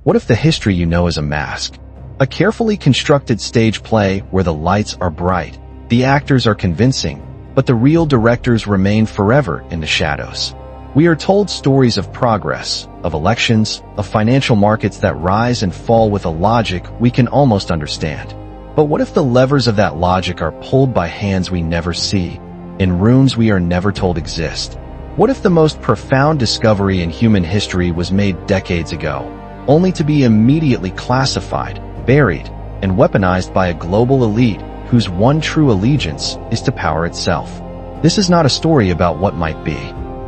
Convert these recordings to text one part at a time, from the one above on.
What if the history you know is a mask? A carefully constructed stage play where the lights are bright, the actors are convincing, but the real directors remain forever in the shadows. We are told stories of progress, of elections, of financial markets that rise and fall with a logic we can almost understand. But what if the levers of that logic are pulled by hands we never see, in rooms we are never told exist? What if the most profound discovery in human history was made decades ago, only to be immediately classified, buried, and weaponized by a global elite whose one true allegiance is to power itself? This is not a story about what might be.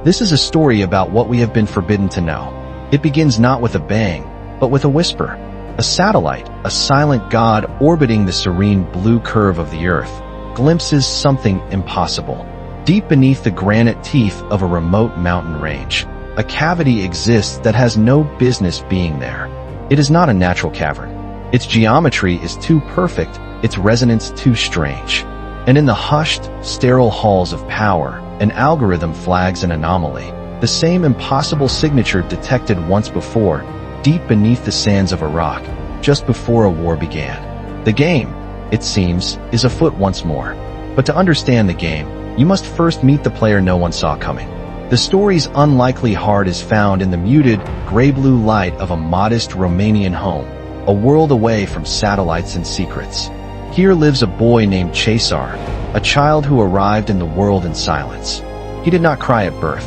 This is a story about what we have been forbidden to know. It begins not with a bang, but with a whisper. A satellite, a silent god orbiting the serene blue curve of the Earth, glimpses something impossible. Deep beneath the granite teeth of a remote mountain range, a cavity exists that has no business being there. It is not a natural cavern. Its geometry is too perfect, its resonance too strange. And in the hushed, sterile halls of power, an algorithm flags an anomaly, the same impossible signature detected once before, deep beneath the sands of Iraq, just before a war began. The game, it seems, is afoot once more. But to understand the game, you must first meet the player no one saw coming. The story's unlikely heart is found in the muted, gray-blue light of a modest Romanian home, a world away from satellites and secrets. Here lives a boy named Cesar, a child who arrived in the world in silence. He did not cry at birth.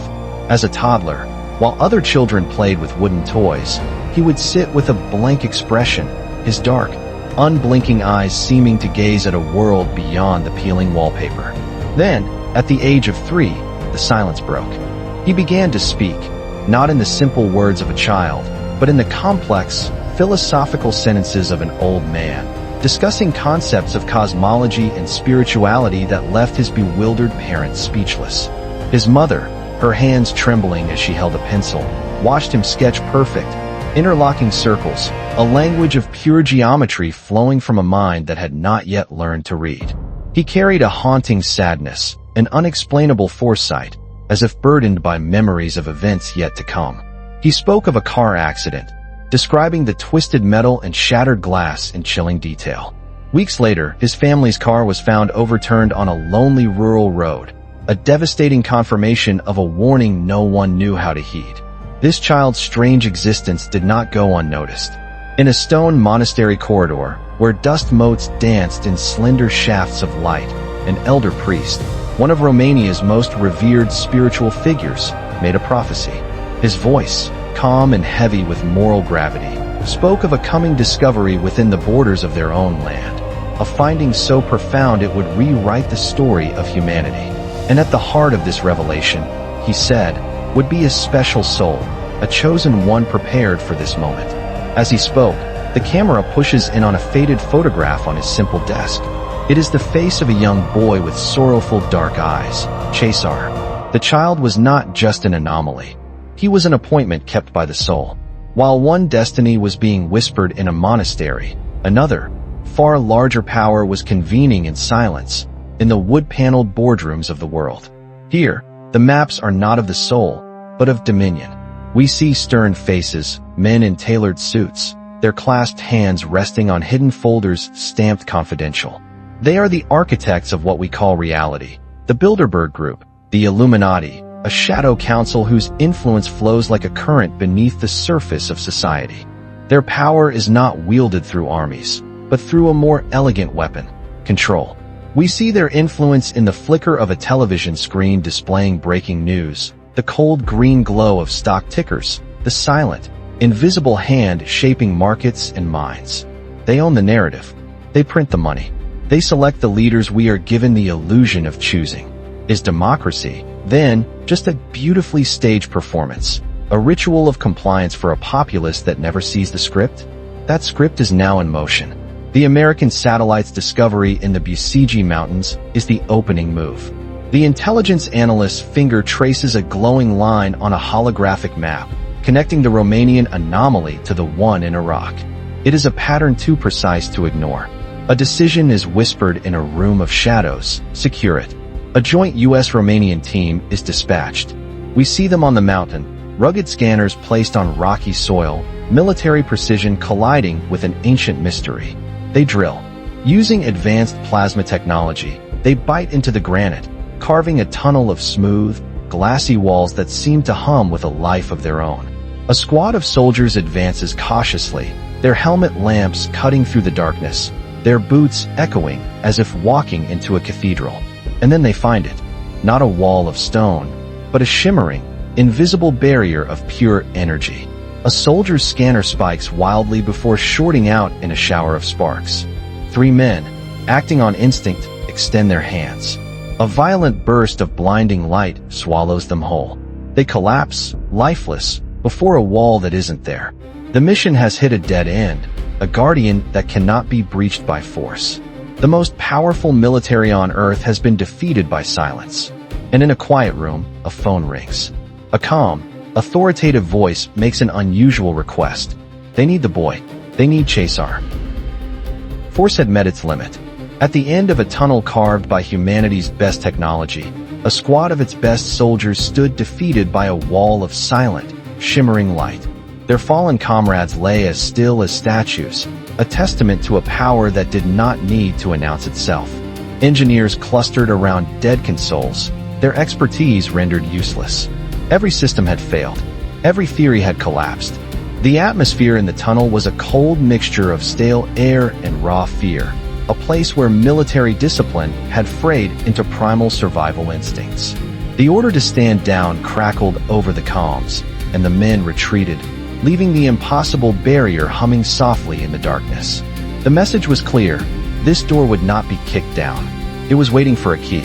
As a toddler, while other children played with wooden toys, he would sit with a blank expression, his dark, unblinking eyes seeming to gaze at a world beyond the peeling wallpaper. Then, at the age of 3, the silence broke. He began to speak, not in the simple words of a child, but in the complex, philosophical sentences of an old man, discussing concepts of cosmology and spirituality that left his bewildered parents speechless. His mother, her hands trembling as she held a pencil, watched him sketch perfect, interlocking circles, a language of pure geometry flowing from a mind that had not yet learned to read. He carried a haunting sadness, an unexplainable foresight, as if burdened by memories of events yet to come. He spoke of a car accident, describing the twisted metal and shattered glass in chilling detail. Weeks later, his family's car was found overturned on a lonely rural road, a devastating confirmation of a warning no one knew how to heed. This child's strange existence did not go unnoticed. In a stone monastery corridor, where dust motes danced in slender shafts of light, an elder priest, one of Romania's most revered spiritual figures, made a prophecy. His voice, calm and heavy with moral gravity, spoke of a coming discovery within the borders of their own land, a finding so profound it would rewrite the story of humanity. And at the heart of this revelation, he said, would be a special soul, a chosen one prepared for this moment. As he spoke, the camera pushes in on a faded photograph on his simple desk. It is the face of a young boy with sorrowful dark eyes, Cesar. The child was not just an anomaly. He was an appointment kept by the soul. While one destiny was being whispered in a monastery, another, far larger power was convening in silence, in the wood-paneled boardrooms of the world. Here, the maps are not of the soul, but of dominion. We see stern faces, men in tailored suits, their clasped hands resting on hidden folders stamped confidential. They are the architects of what we call reality, the Bilderberg Group, the Illuminati, a shadow council whose influence flows like a current beneath the surface of society. Their power is not wielded through armies, but through a more elegant weapon, control. We see their influence in the flicker of a television screen displaying breaking news, the cold green glow of stock tickers, the silent, invisible hand shaping markets and minds. They own the narrative. They print the money. They select the leaders we are given the illusion of choosing. Is democracy, then, just a beautifully staged performance, a ritual of compliance for a populace that never sees the script? That script is now in motion. The American satellite's discovery in the Bucegi Mountains is the opening move. The intelligence analyst's finger traces a glowing line on a holographic map, connecting the Romanian anomaly to the one in Iraq. It is a pattern too precise to ignore. A decision is whispered in a room of shadows. Secure it. A joint U.S.-Romanian team is dispatched. We see them on the mountain, rugged scanners placed on rocky soil, military precision colliding with an ancient mystery. They drill. Using advanced plasma technology, they bite into the granite, carving a tunnel of smooth, glassy walls that seem to hum with a life of their own. A squad of soldiers advances cautiously, their helmet lamps cutting through the darkness, their boots echoing as if walking into a cathedral. And then they find it. Not a wall of stone, but a shimmering, invisible barrier of pure energy. A soldier's scanner spikes wildly before shorting out in a shower of sparks. 3 men, acting on instinct, extend their hands. A violent burst of blinding light swallows them whole. They collapse, lifeless, before a wall that isn't there. The mission has hit a dead end, a guardian that cannot be breached by force. The most powerful military on Earth has been defeated by silence. And in a quiet room, a phone rings. A calm, authoritative voice makes an unusual request. They need the boy. They need Cesar. Force had met its limit. At the end of a tunnel carved by humanity's best technology, a squad of its best soldiers stood defeated by a wall of silent, shimmering light. Their fallen comrades lay as still as statues, a testament to a power that did not need to announce itself. Engineers clustered around dead consoles, their expertise rendered useless. Every system had failed. Every theory had collapsed. The atmosphere in the tunnel was a cold mixture of stale air and raw fear, a place where military discipline had frayed into primal survival instincts. The order to stand down crackled over the comms, and the men retreated, leaving the impossible barrier humming softly in the darkness. The message was clear. This door would not be kicked down. It was waiting for a key.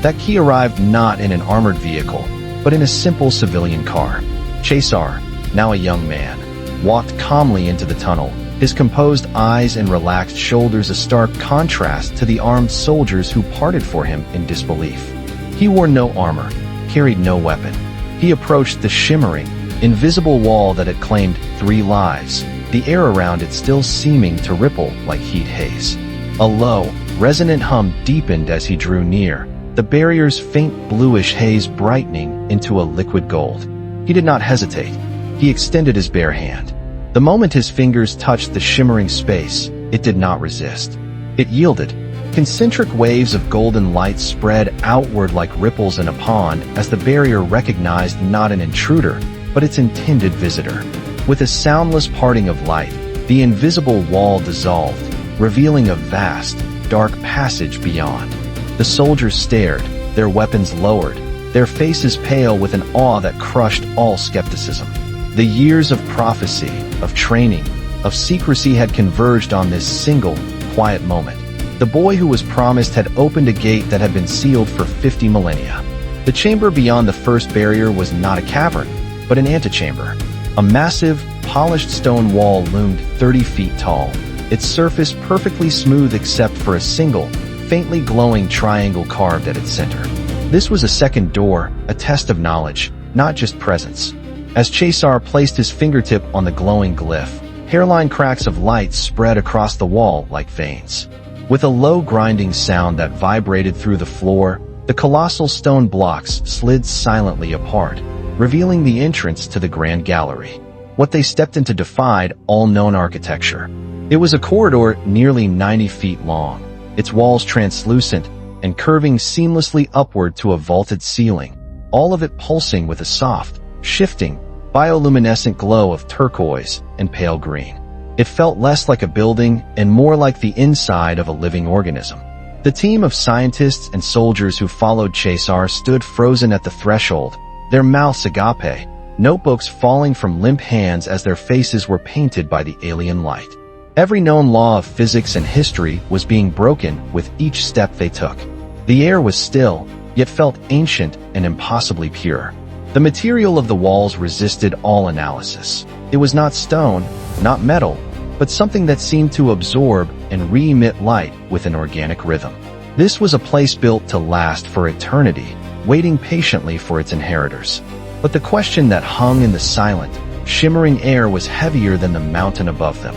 That key arrived not in an armored vehicle, but in a simple civilian car. Cesar, now a young man, walked calmly into the tunnel, his composed eyes and relaxed shoulders a stark contrast to the armed soldiers who parted for him in disbelief. He wore no armor, carried no weapon. He approached the shimmering, invisible wall that had claimed 3 lives, the air around it still seeming to ripple like heat haze. A low, resonant hum deepened as he drew near, the barrier's faint bluish haze brightening into a liquid gold. He did not hesitate. He extended his bare hand. The moment his fingers touched the shimmering space, it did not resist. It yielded. Concentric waves of golden light spread outward like ripples in a pond as the barrier recognized not an intruder, but its intended visitor. With a soundless parting of light, the invisible wall dissolved, revealing a vast, dark passage beyond. The soldiers stared, their weapons lowered, their faces pale with an awe that crushed all skepticism. The years of prophecy, of training, of secrecy had converged on this single, quiet moment. The boy who was promised had opened a gate that had been sealed for 50 millennia. The chamber beyond the first barrier was not a cavern, but an antechamber. A massive, polished stone wall loomed 30 feet tall, its surface perfectly smooth except for a single, faintly glowing triangle carved at its center. This was a second door, a test of knowledge, not just presence. As Cesar placed his fingertip on the glowing glyph, hairline cracks of light spread across the wall like veins. With a low grinding sound that vibrated through the floor, the colossal stone blocks slid silently apart, revealing the entrance to the grand gallery. What they stepped into defied all known architecture. It was a corridor nearly 90 feet long, its walls translucent and curving seamlessly upward to a vaulted ceiling, all of it pulsing with a soft, shifting, bioluminescent glow of turquoise and pale green. It felt less like a building and more like the inside of a living organism. The team of scientists and soldiers who followed Cesar stood frozen at the threshold, their mouths agape, notebooks falling from limp hands as their faces were painted by the alien light. Every known law of physics and history was being broken with each step they took. The air was still, yet felt ancient and impossibly pure. The material of the walls resisted all analysis. It was not stone, not metal, but something that seemed to absorb and re-emit light with an organic rhythm. This was a place built to last for eternity, waiting patiently for its inheritors. But the question that hung in the silent, shimmering air was heavier than the mountain above them.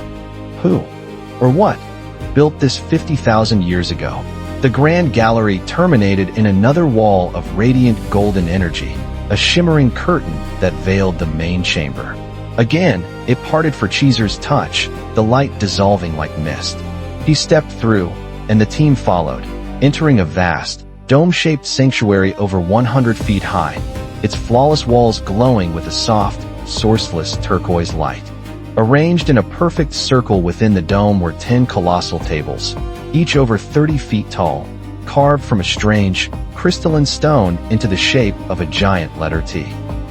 Who, or what, built this 50,000 years ago? The grand gallery terminated in another wall of radiant golden energy, a shimmering curtain that veiled the main chamber. Again, it parted for Caesar's touch, the light dissolving like mist. He stepped through, and the team followed, entering a vast, dome-shaped sanctuary over 100 feet high, its flawless walls glowing with a soft, sourceless turquoise light. Arranged in a perfect circle within the dome were 10 colossal tables, each over 30 feet tall, carved from a strange, crystalline stone into the shape of a giant letter T.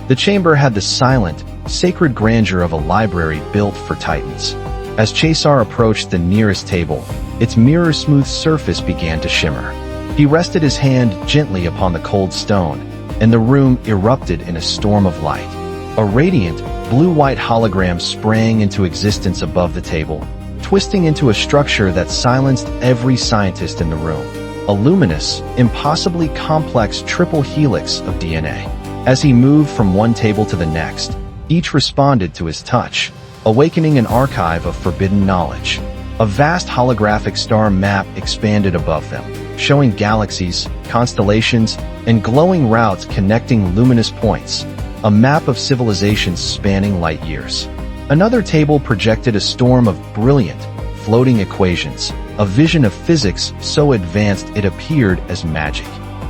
The chamber had the silent, sacred grandeur of a library built for titans. As Caesar approached the nearest table, its mirror-smooth surface began to shimmer. He rested his hand gently upon the cold stone, and the room erupted in a storm of light. A radiant, blue-white hologram sprang into existence above the table, twisting into a structure that silenced every scientist in the room. A luminous, impossibly complex triple helix of DNA. As he moved from one table to the next, each responded to his touch, awakening an archive of forbidden knowledge. A vast holographic star map expanded above them, showing galaxies, constellations, and glowing routes connecting luminous points, a map of civilizations spanning light years. Another table projected a storm of brilliant, floating equations, a vision of physics so advanced it appeared as magic.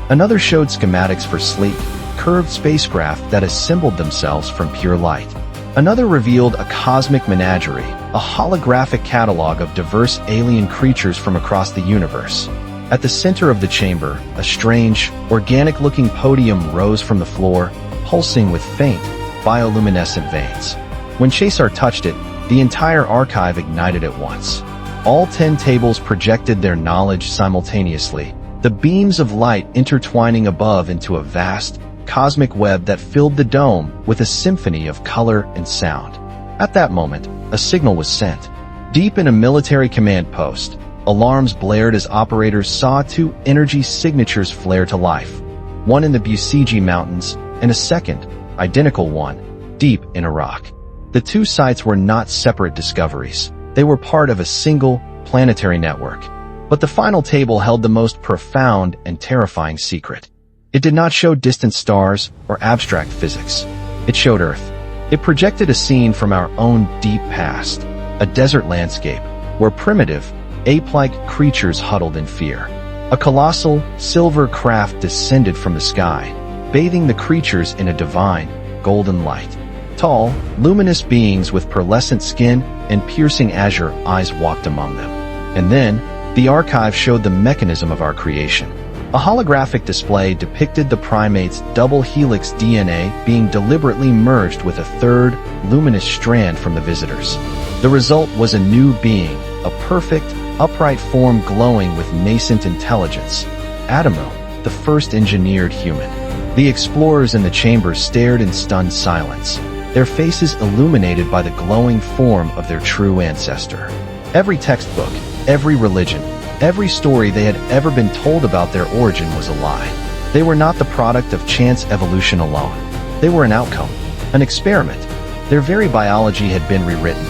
Another showed schematics for sleek, curved spacecraft that assembled themselves from pure light. Another revealed a cosmic menagerie, a holographic catalog of diverse alien creatures from across the universe. At the center of the chamber, a strange, organic-looking podium rose from the floor, pulsing with faint, bioluminescent veins. When Caesar touched it, the entire archive ignited at once. All 10 tables projected their knowledge simultaneously, the beams of light intertwining above into a vast, cosmic web that filled the dome with a symphony of color and sound. At that moment, a signal was sent. Deep in a military command post, alarms blared as operators saw 2 energy signatures flare to life, one in the Bucegi Mountains and a second, identical one, deep in Iraq. The 2 sites were not separate discoveries. They were part of a single, planetary network. But the final table held the most profound and terrifying secret. It did not show distant stars or abstract physics. It showed Earth. It projected a scene from our own deep past, a desert landscape where primitive, ape-like creatures huddled in fear. A colossal, silver craft descended from the sky, bathing the creatures in a divine, golden light. Tall, luminous beings with pearlescent skin and piercing azure eyes walked among them. And then, the archive showed the mechanism of our creation. A holographic display depicted the primate's double helix DNA being deliberately merged with a third, luminous strand from the visitors. The result was a new being, a perfect, upright form glowing with nascent intelligence. Adamu, the first engineered human. The explorers in the chamber stared in stunned silence, their faces illuminated by the glowing form of their true ancestor. Every textbook, every religion, every story they had ever been told about their origin was a lie. They were not the product of chance evolution alone. They were an outcome, an experiment. Their very biology had been rewritten.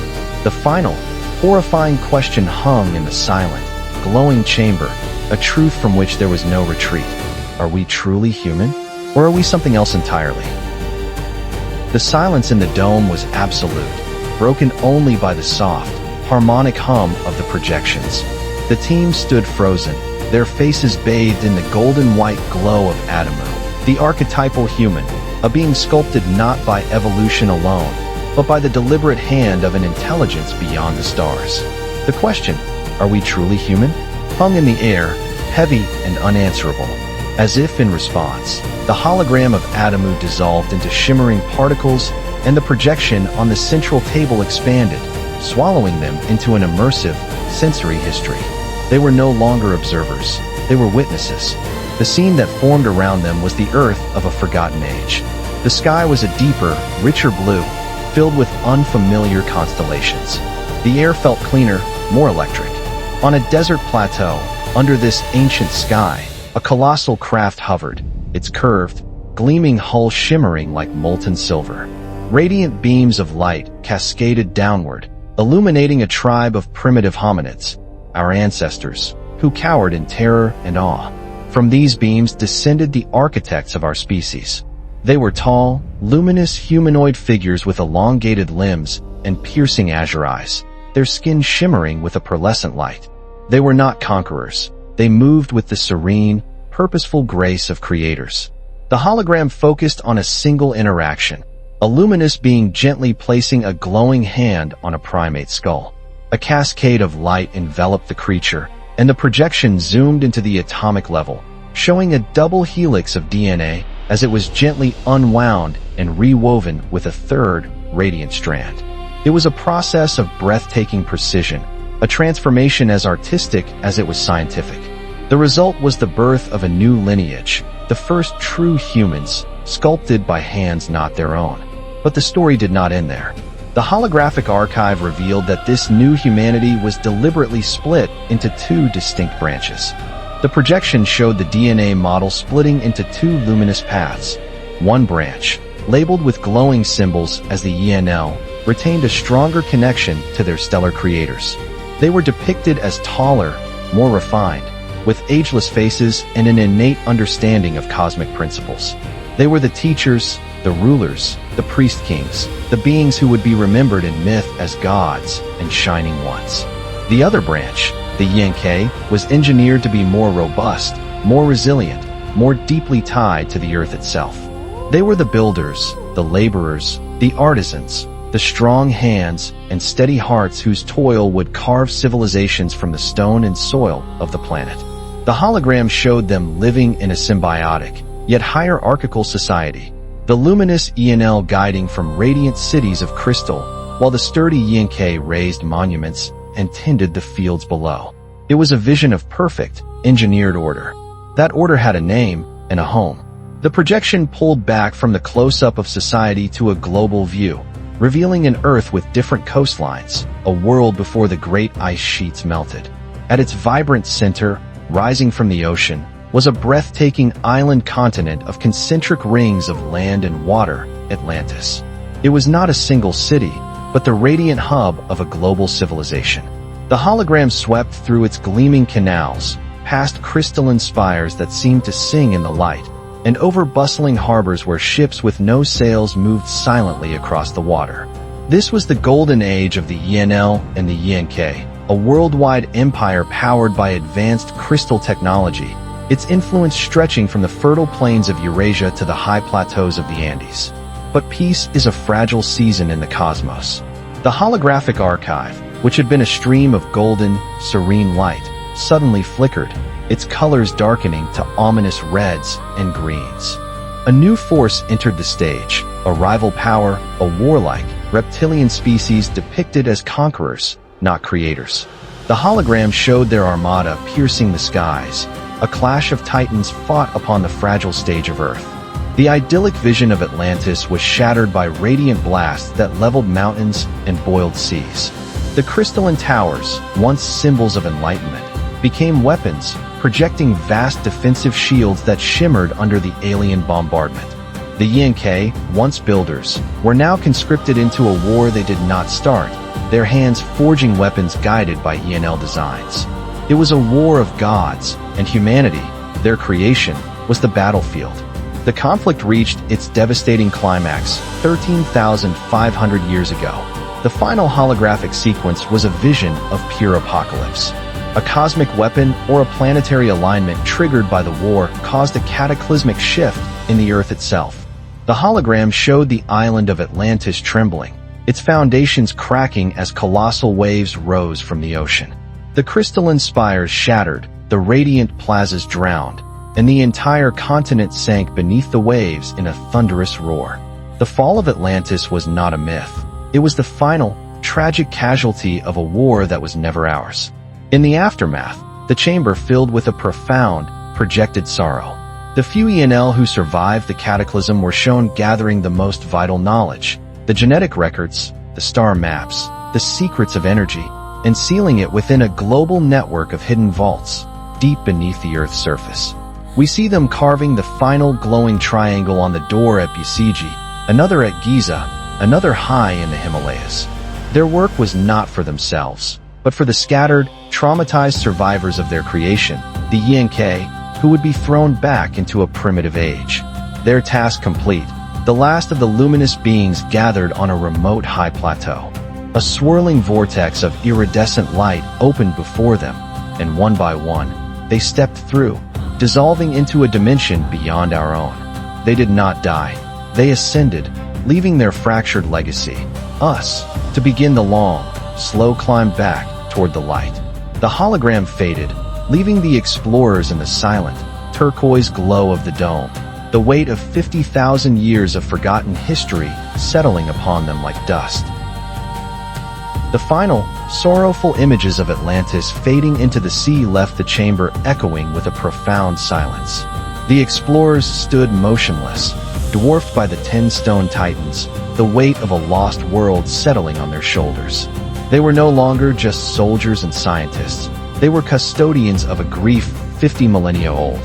The final, horrifying question hung in the silent, glowing chamber, a truth from which there was no retreat. Are we truly human? Or are we something else entirely? The silence in the dome was absolute, broken only by the soft, harmonic hum of the projections. The team stood frozen, their faces bathed in the golden white glow of Adamu, the archetypal human, a being sculpted not by evolution alone, but by the deliberate hand of an intelligence beyond the stars. The question, are we truly human, hung in the air, heavy and unanswerable. As if in response, the hologram of Adamu dissolved into shimmering particles, and the projection on the central table expanded, swallowing them into an immersive, sensory history. They were no longer observers, they were witnesses. The scene that formed around them was the Earth of a forgotten age. The sky was a deeper, richer blue, filled with unfamiliar constellations. The air felt cleaner, more electric. On a desert plateau, under this ancient sky, a colossal craft hovered, its curved, gleaming hull shimmering like molten silver. Radiant beams of light cascaded downward, illuminating a tribe of primitive hominids, our ancestors, who cowered in terror and awe. From these beams descended the architects of our species. They were tall, luminous humanoid figures with elongated limbs and piercing azure eyes, their skin shimmering with a pearlescent light. They were not conquerors. They moved with the serene, purposeful grace of creators. The hologram focused on a single interaction, a luminous being gently placing a glowing hand on a primate skull. A cascade of light enveloped the creature, and the projection zoomed into the atomic level, showing a double helix of DNA as it was gently unwound and rewoven with a third, radiant strand. It was a process of breathtaking precision, a transformation as artistic as it was scientific. The result was the birth of a new lineage, the first true humans, sculpted by hands not their own. But the story did not end there. The holographic archive revealed that this new humanity was deliberately split into two distinct branches. The projection showed the DNA model splitting into two luminous paths. One branch, labeled with glowing symbols as the ENL, retained a stronger connection to their stellar creators. They were depicted as taller, more refined, with ageless faces and an innate understanding of cosmic principles. They were the teachers, the rulers, the priest-kings, the beings who would be remembered in myth as gods and shining ones. The other branch, the Yenke, was engineered to be more robust, more resilient, more deeply tied to the earth itself. They were the builders, the laborers, the artisans, the strong hands and steady hearts whose toil would carve civilizations from the stone and soil of the planet. The hologram showed them living in a symbiotic, yet hierarchical society, the luminous ENL guiding from radiant cities of crystal, while the sturdy Yenke raised monuments and tended the fields below. It was a vision of perfect, engineered order. That order had a name and a home. The projection pulled back from the close-up of society to a global view, revealing an Earth with different coastlines, a world before the great ice sheets melted. At its vibrant center, rising from the ocean, was a breathtaking island continent of concentric rings of land and water, Atlantis. It was not a single city, but the radiant hub of a global civilization. The hologram swept through its gleaming canals, past crystalline spires that seemed to sing in the light, and over bustling harbors where ships with no sails moved silently across the water. This was the golden age of the ENL and the Yenke, a worldwide empire powered by advanced crystal technology, its influence stretching from the fertile plains of Eurasia to the high plateaus of the Andes. But peace is a fragile season in the cosmos. The holographic archive, which had been a stream of golden, serene light, suddenly flickered, its colors darkening to ominous reds and greens. A new force entered the stage, a rival power, a warlike, reptilian species depicted as conquerors, not creators. The hologram showed their armada piercing the skies. A clash of titans fought upon the fragile stage of Earth. The idyllic vision of Atlantis was shattered by radiant blasts that leveled mountains and boiled seas. The crystalline towers, once symbols of enlightenment, became weapons, projecting vast defensive shields that shimmered under the alien bombardment. The Yenke, once builders, were now conscripted into a war they did not start, their hands forging weapons guided by ENL designs. It was a war of gods, and humanity, their creation, was the battlefield. The conflict reached its devastating climax 13,500 years ago. The final holographic sequence was a vision of pure apocalypse. A cosmic weapon or a planetary alignment triggered by the war caused a cataclysmic shift in the Earth itself. The hologram showed the island of Atlantis trembling, its foundations cracking as colossal waves rose from the ocean. The crystalline spires shattered, the radiant plazas drowned, and the entire continent sank beneath the waves in a thunderous roar. The fall of Atlantis was not a myth. It was the final, tragic casualty of a war that was never ours. In the aftermath, the chamber filled with a profound, projected sorrow. The few ENL who survived the cataclysm were shown gathering the most vital knowledge, the genetic records, the star maps, the secrets of energy, and sealing it within a global network of hidden vaults, deep beneath the Earth's surface. We see them carving the final glowing triangle on the door at Bucegi, another at Giza, another high in the Himalayas. Their work was not for themselves, but for the scattered, traumatized survivors of their creation, the Yenke, who would be thrown back into a primitive age. Their task complete, The last of the luminous beings gathered on a remote high plateau. A swirling vortex of iridescent light opened before them, and one by one, they stepped through, dissolving into a dimension beyond our own. They did not die. They ascended, leaving their fractured legacy, us, to begin the long, slow climb back toward the light. The hologram faded, leaving the explorers in the silent, turquoise glow of the dome, the weight of 50,000 years of forgotten history settling upon them like dust. The final, sorrowful images of Atlantis fading into the sea left the chamber echoing with a profound silence. The explorers stood motionless, dwarfed by the 10 stone titans, the weight of a lost world settling on their shoulders. They were no longer just soldiers and scientists. They were custodians of a grief 50 millennia old.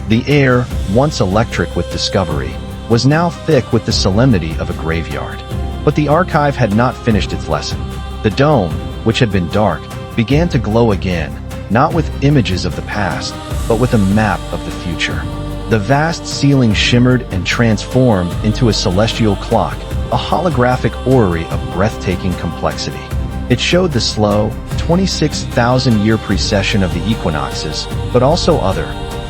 The air, once electric with discovery, was now thick with the solemnity of a graveyard. But the archive had not finished its lesson. The dome, which had been dark, began to glow again, not with images of the past, but with a map of the future. The vast ceiling shimmered and transformed into a celestial clock, a holographic orrery of breathtaking complexity. It showed the slow, 26,000-year precession of the equinoxes, but also other,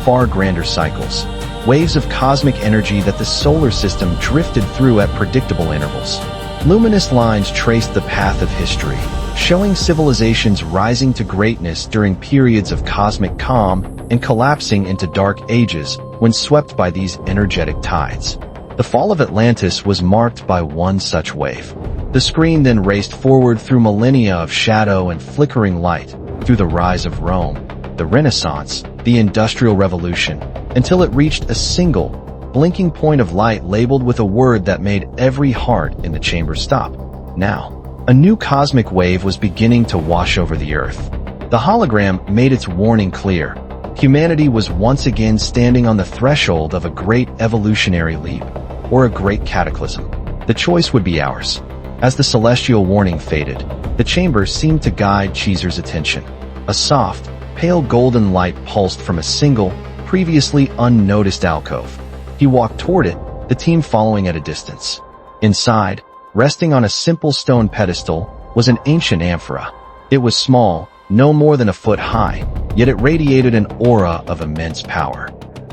far grander cycles, waves of cosmic energy that the solar system drifted through at predictable intervals. Luminous lines traced the path of history, showing civilizations rising to greatness during periods of cosmic calm and collapsing into dark ages when swept by these energetic tides. The fall of Atlantis was marked by one such wave. The screen then raced forward through millennia of shadow and flickering light, through the rise of Rome, the Renaissance, the Industrial Revolution, until it reached a single, blinking point of light labeled with a word that made every heart in the chamber stop. Now, a new cosmic wave was beginning to wash over the Earth. The hologram made its warning clear. Humanity was once again standing on the threshold of a great evolutionary leap, or a great cataclysm. The choice would be ours. As the celestial warning faded, the chamber seemed to guide Caesar's attention. A soft, pale golden light pulsed from a single, previously unnoticed alcove. He walked toward it, the team following at a distance. Inside, resting on a simple stone pedestal, was an ancient amphora. It was small, no more than a foot high, yet it radiated an aura of immense power.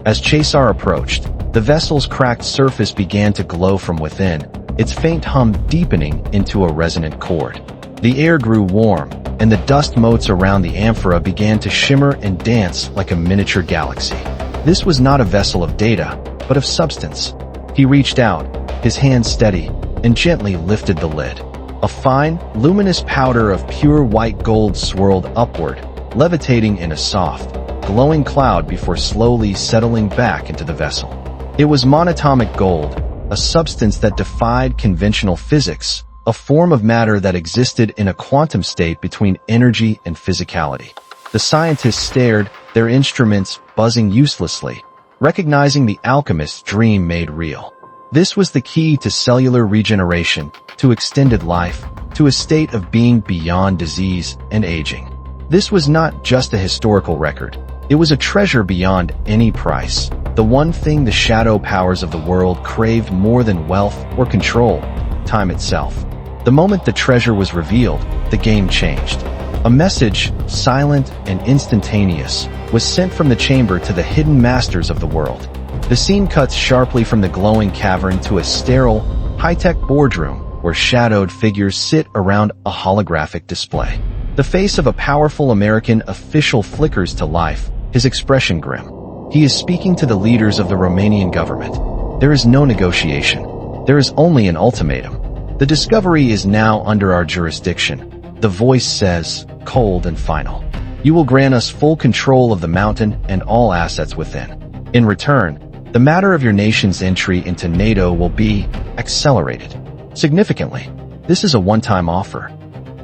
As Caesar approached, the vessel's cracked surface began to glow from within, its faint hum deepening into a resonant chord. The air grew warm, and the dust motes around the amphora began to shimmer and dance like a miniature galaxy. This was not a vessel of data, but of substance. He reached out, his hand steady, and gently lifted the lid. A fine, luminous powder of pure white gold swirled upward, levitating in a soft, glowing cloud before slowly settling back into the vessel. It was monatomic gold, a substance that defied conventional physics, a form of matter that existed in a quantum state between energy and physicality. The scientists stared, their instruments buzzing uselessly, recognizing the alchemist's dream made real. This was the key to cellular regeneration, to extended life, to a state of being beyond disease and aging. This was not just a historical record. It was a treasure beyond any price, the one thing the shadow powers of the world craved more than wealth or control, time itself. The moment the treasure was revealed, the game changed. A message, silent and instantaneous, was sent from the chamber to the hidden masters of the world. The scene cuts sharply from the glowing cavern to a sterile, high-tech boardroom where shadowed figures sit around a holographic display. The face of a powerful American official flickers to life, his expression grim. He is speaking to the leaders of the Romanian government. There is no negotiation. There is only an ultimatum. The discovery is now under our jurisdiction. The voice says, cold and final. You will grant us full control of the mountain and all assets within. In return, the matter of your nation's entry into NATO will be accelerated. Significantly, this is a one-time offer.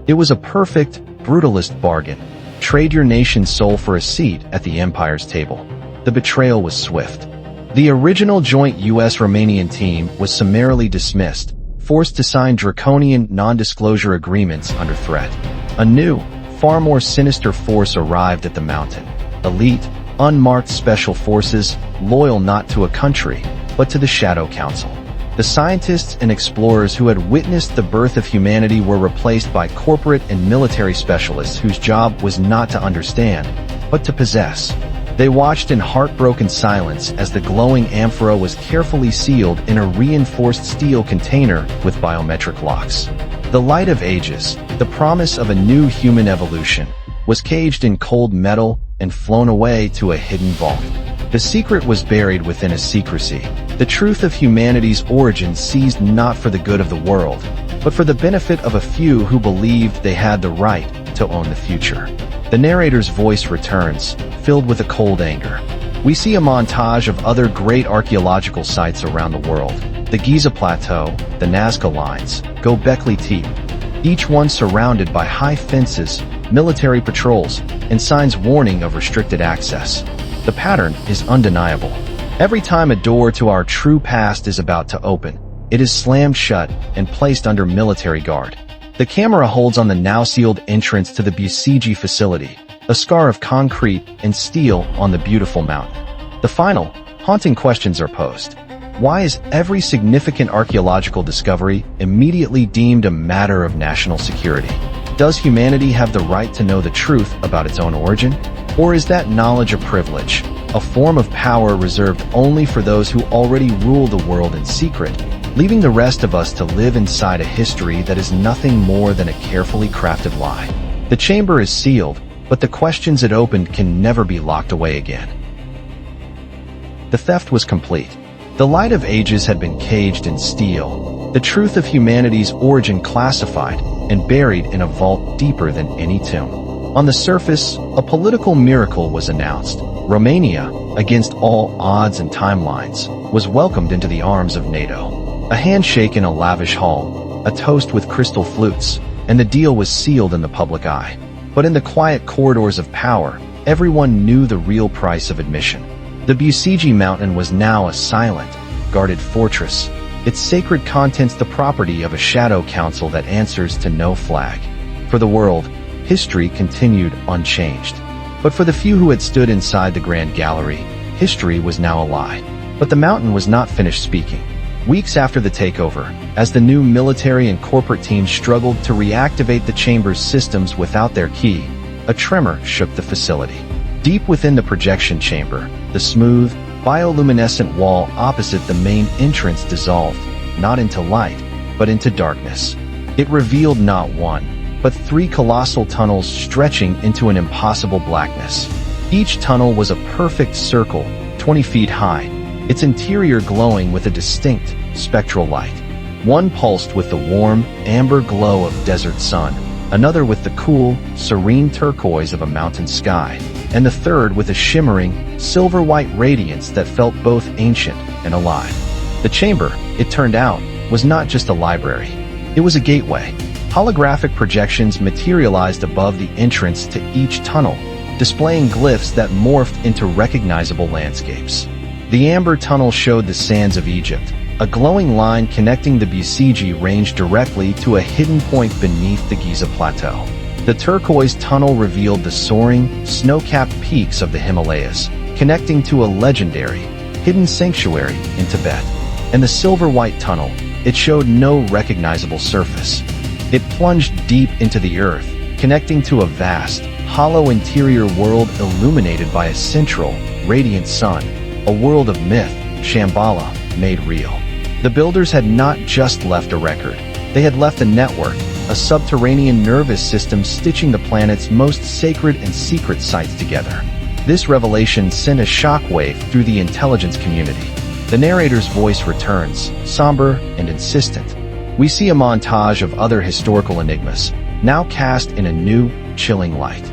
It was a perfect, brutalist bargain. Trade your nation's soul for a seat at the Empire's table. The betrayal was swift. The original joint U.S.-Romanian team was summarily dismissed, forced to sign draconian non-disclosure agreements under threat. A new, far more sinister force arrived at the mountain. Elite, unmarked special forces, loyal not to a country, but to the Shadow Council. The scientists and explorers who had witnessed the birth of humanity were replaced by corporate and military specialists whose job was not to understand, but to possess. They watched in heartbroken silence as the glowing amphora was carefully sealed in a reinforced steel container with biometric locks. The light of ages, the promise of a new human evolution, was caged in cold metal and flown away to a hidden vault. The secret was buried within a secrecy. The truth of humanity's origins seized not for the good of the world, but for the benefit of a few who believed they had the right to own the future. The narrator's voice returns, filled with a cold anger. We see a montage of other great archaeological sites around the world. The Giza Plateau, the Nazca Lines, Göbekli Tepe, each one surrounded by high fences, military patrols, and signs warning of restricted access. The pattern is undeniable. Every time a door to our true past is about to open, it is slammed shut and placed under military guard. The camera holds on the now-sealed entrance to the Bucegi facility, a scar of concrete and steel on the beautiful mountain. The final, haunting questions are posed. Why is every significant archaeological discovery immediately deemed a matter of national security? Does humanity have the right to know the truth about its own origin? Or is that knowledge a privilege, a form of power reserved only for those who already rule the world in secret, leaving the rest of us to live inside a history that is nothing more than a carefully crafted lie? The chamber is sealed, but the questions it opened can never be locked away again. The theft was complete. The light of ages had been caged in steel, the truth of humanity's origin classified and buried in a vault deeper than any tomb. On the surface, a political miracle was announced. Romania, against all odds and timelines, was welcomed into the arms of NATO. A handshake in a lavish hall, a toast with crystal flutes, and the deal was sealed in the public eye. But in the quiet corridors of power, everyone knew the real price of admission. The Bucegi Mountain was now a silent, guarded fortress, its sacred contents the property of a shadow council that answers to no flag. For the world, history continued unchanged. But for the few who had stood inside the grand gallery, history was now a lie. But the mountain was not finished speaking. Weeks after the takeover, as the new military and corporate teams struggled to reactivate the chamber's systems without their key, a tremor shook the facility. Deep within the projection chamber, the smooth, bioluminescent wall opposite the main entrance dissolved, not into light, but into darkness. It revealed not one, but three colossal tunnels stretching into an impossible blackness. Each tunnel was a perfect circle, 20 feet high, its interior glowing with a distinct, spectral light. One pulsed with the warm, amber glow of desert sun, another with the cool, serene turquoise of a mountain sky, and the third with a shimmering, silver-white radiance that felt both ancient and alive. The chamber, it turned out, was not just a library. It was a gateway. Holographic projections materialized above the entrance to each tunnel, displaying glyphs that morphed into recognizable landscapes. The amber tunnel showed the sands of Egypt. A glowing line connecting the Bucegi range directly to a hidden point beneath the Giza Plateau. The turquoise tunnel revealed the soaring, snow-capped peaks of the Himalayas, connecting to a legendary, hidden sanctuary in Tibet. And the silver-white tunnel, it showed no recognizable surface. It plunged deep into the earth, connecting to a vast, hollow interior world illuminated by a central, radiant sun, a world of myth, Shambhala, made real. The builders had not just left a record. They had left a network, a subterranean nervous system stitching the planet's most sacred and secret sites together. This revelation sent a shockwave through the intelligence community. The narrator's voice returns, somber and insistent. We see a montage of other historical enigmas, now cast in a new, chilling light.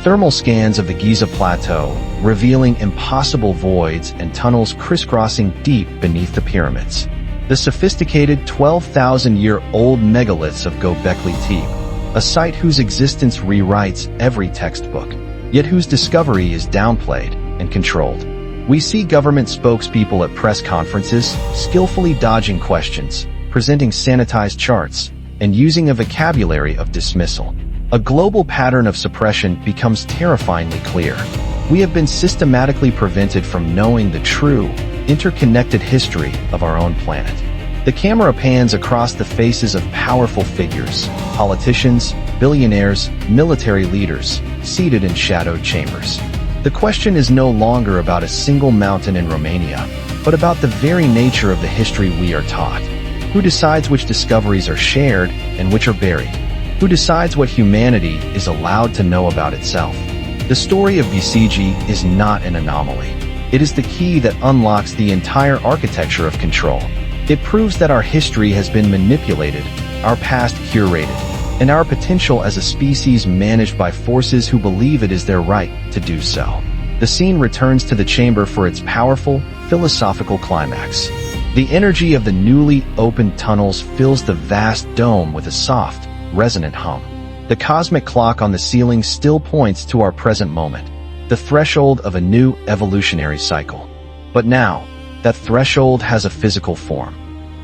Thermal scans of the Giza Plateau, revealing impossible voids and tunnels crisscrossing deep beneath the pyramids. The sophisticated 12,000-year-old megaliths of Göbekli Tepe, a site whose existence rewrites every textbook, yet whose discovery is downplayed and controlled. We see government spokespeople at press conferences, skillfully dodging questions, presenting sanitized charts, and using a vocabulary of dismissal. A global pattern of suppression becomes terrifyingly clear. We have been systematically prevented from knowing the true, interconnected history of our own planet. The camera pans across the faces of powerful figures, politicians, billionaires, military leaders, seated in shadowed chambers. The question is no longer about a single mountain in Romania, but about the very nature of the history we are taught. Who decides which discoveries are shared and which are buried? Who decides what humanity is allowed to know about itself? The story of Bucegi is not an anomaly. It is the key that unlocks the entire architecture of control. It proves that our history has been manipulated, our past curated, and our potential as a species managed by forces who believe it is their right to do so. The scene returns to the chamber for its powerful, philosophical climax. The energy of the newly opened tunnels fills the vast dome with a soft, resonant hum. The cosmic clock on the ceiling still points to our present moment, the threshold of a new evolutionary cycle. But now, that threshold has a physical form.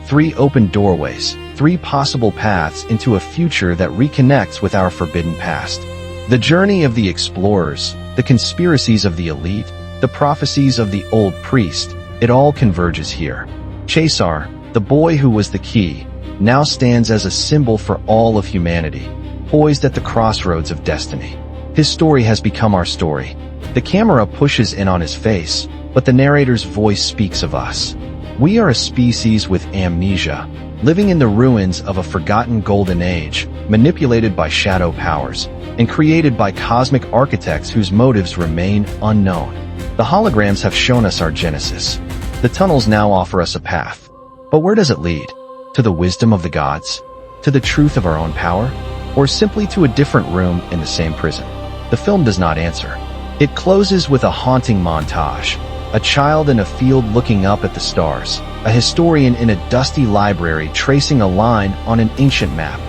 3 open doorways, 3 possible paths into a future that reconnects with our forbidden past. The journey of the explorers, the conspiracies of the elite, the prophecies of the old priest, it all converges here. Cesar, the boy who was the key, now stands as a symbol for all of humanity, poised at the crossroads of destiny. His story has become our story. The camera pushes in on his face, but the narrator's voice speaks of us. We are a species with amnesia, living in the ruins of a forgotten golden age, manipulated by shadow powers, and created by cosmic architects whose motives remain unknown. The holograms have shown us our genesis. The tunnels now offer us a path. But where does it lead? To the wisdom of the gods? To the truth of our own power? Or simply to a different room in the same prison? The film does not answer. It closes with a haunting montage. A child in a field looking up at the stars. A historian in a dusty library tracing a line on an ancient map.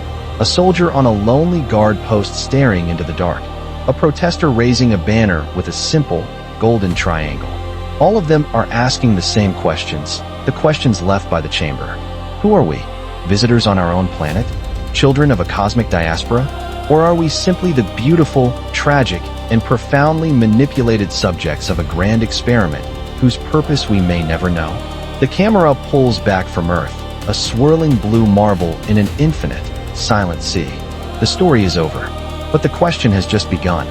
A soldier on a lonely guard post staring into the dark. A protester raising a banner with a simple, golden triangle. All of them are asking the same questions, the questions left by the chamber. Who are we? Visitors on our own planet? Children of a cosmic diaspora? Or are we simply the beautiful, tragic, and profoundly manipulated subjects of a grand experiment whose purpose we may never know? The camera pulls back from Earth, a swirling blue marble in an infinite, silent sea. The story is over, but the question has just begun.